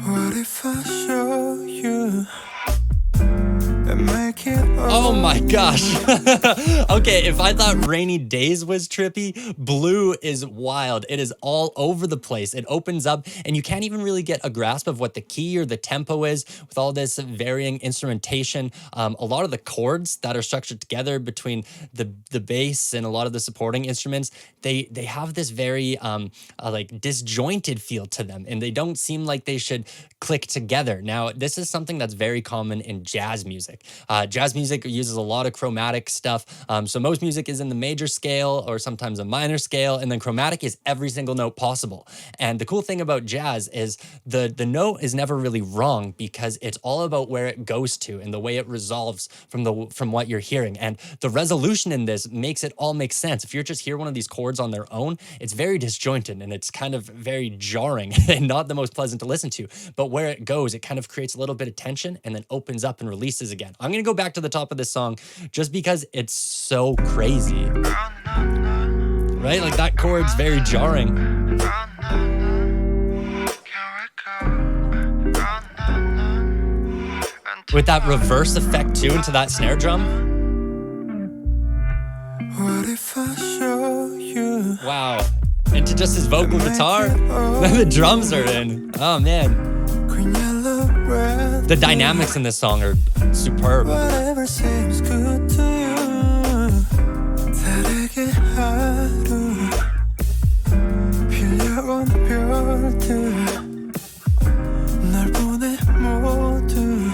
What if I show you and make it Oh my gosh. Okay, if I thought Rainy Days was trippy, Blue is wild. It is all over the place. It opens up and you can't even really get a grasp of what the key or the tempo is with all this varying instrumentation. A lot of the chords that are structured together between the bass and a lot of the supporting instruments, they have this very like disjointed feel to them, and they don't seem like they should click together. Now, this is something that's very common in jazz music. Jazz music uses a lot of chromatic stuff. So most music is in the major scale or sometimes a minor scale, and then chromatic is every single note possible. And the cool thing about jazz is the note is never really wrong because it's all about where it goes to and the way it resolves from what you're hearing. And the resolution in this makes it all make sense. If you just hear one of these chords on their own, it's very disjointed and it's kind of very jarring and not the most pleasant to listen to. But where it goes, it kind of creates a little bit of tension and then opens up and releases again. I'm gonna go back to the top of this song just because it's so crazy. Right? Like that chord's very jarring. With that reverse effect too into that snare drum. What if I show you? Wow. And to just his vocal guitar, then the drums are in. Oh man. The dynamics in this song are superb. Whatever seems good to you. 다르게 하루 빌려온 별들 널 보내 모두.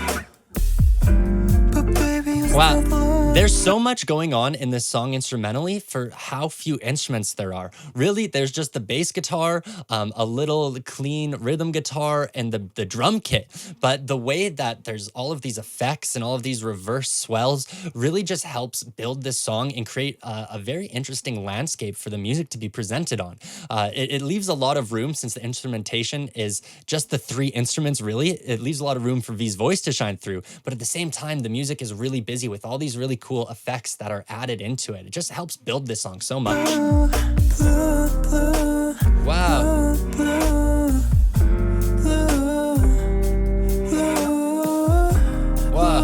But baby, Wow, there's so much going on in this song instrumentally for how few instruments there are. Really, there's just the bass guitar, a little clean rhythm guitar, and the drum kit. But the way that there's all of these effects and all of these reverse swells really just helps build this song and create a very interesting landscape for the music to be presented on. It leaves a lot of room, since the instrumentation is just the three instruments, really. It leaves a lot of room for V's voice to shine through. But at the same time, the music is really busy with all these really cool effects that are added into it. It just helps build this song so much. Wow. Wow.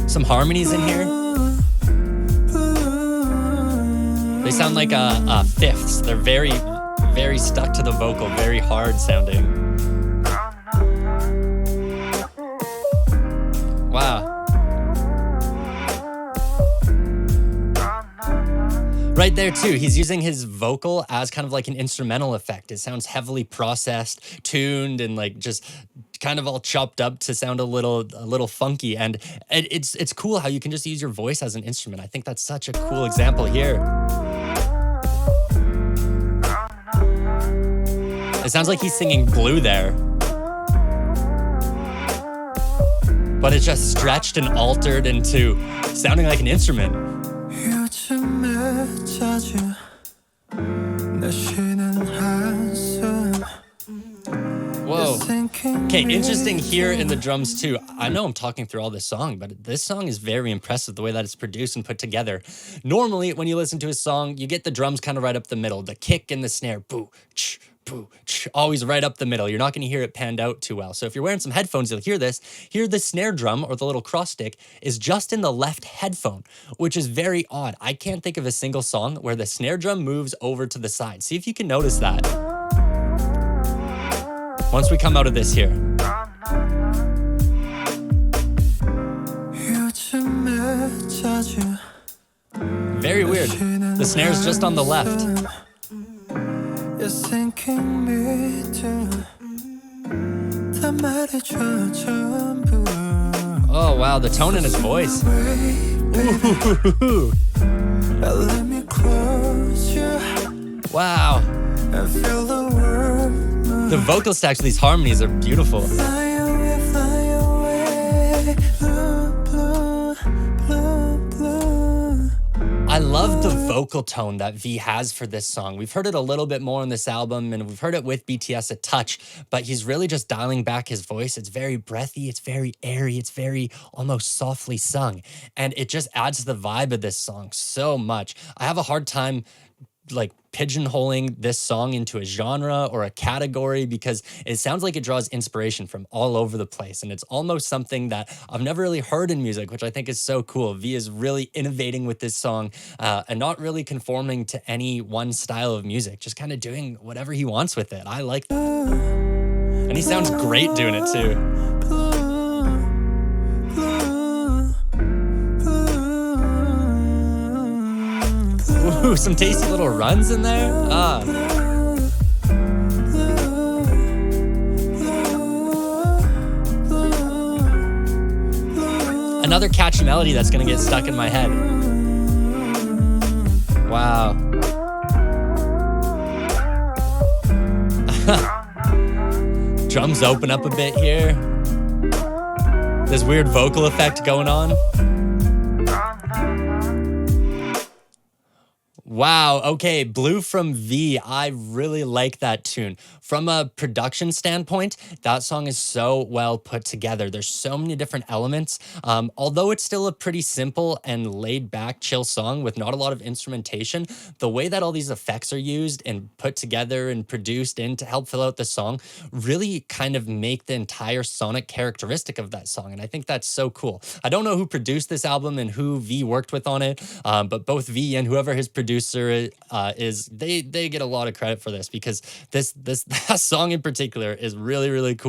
Some harmonies in here. They sound like fifths. They're very, very stuck to the vocal, very hard sounding. Wow. Right there too, he's using his vocal as kind of like an instrumental effect. It sounds heavily processed, tuned, and like just kind of all chopped up to sound a little funky. And it's cool how you can just use your voice as an instrument. I think that's such a cool example here. It sounds like he's singing Blue there. But it's just stretched and altered into sounding like an instrument. Whoa. Okay, interesting here in the drums too. I know I'm talking through all this song, but this song is very impressive the way that it's produced and put together. Normally, when you listen to a song, you get the drums kind of right up the middle, the kick and the snare, boo, ch, boo, ch, always right up the middle. You're not going to hear it panned out too well. So if you're wearing some headphones, you'll hear this. Here, the snare drum, or the little cross stick, is just in the left headphone, which is very odd. I can't think of a single song where the snare drum moves over to the side. See if you can notice that. Once we come out of this here. Very weird. The snare's just on the left. Oh wow, the tone in his voice. Ooh. Wow. The vocal stacks of these harmonies are beautiful. I love the vocal tone that V has for this song. We've heard it a little bit more on this album, and we've heard it with BTS a touch, but he's really just dialing back his voice. It's very breathy, it's very airy, it's very almost softly sung, and it just adds to the vibe of this song so much. I have a hard time like pigeonholing this song into a genre or a category because it sounds like it draws inspiration from all over the place. And it's almost something that I've never really heard in music, which I think is so cool. V is really innovating with this song and not really conforming to any one style of music, just kind of doing whatever he wants with it. I like that. And he sounds great doing it too. Ooh, some tasty little runs in there. Ah. Another catchy melody that's gonna get stuck in my head. Wow. Drums open up a bit here. This weird vocal effect going on. Wow, okay, Blue from V. I really like that tune. From a production standpoint, that song is so well put together. There's so many different elements. Although it's still a pretty simple and laid back, chill song with not a lot of instrumentation, the way that all these effects are used and put together and produced in to help fill out the song really kind of make the entire sonic characteristic of that song. And I think that's so cool. I don't know who produced this album and who V worked with on it, but both V and whoever his producer is, they get a lot of credit for this because this that song in particular is really, really cool.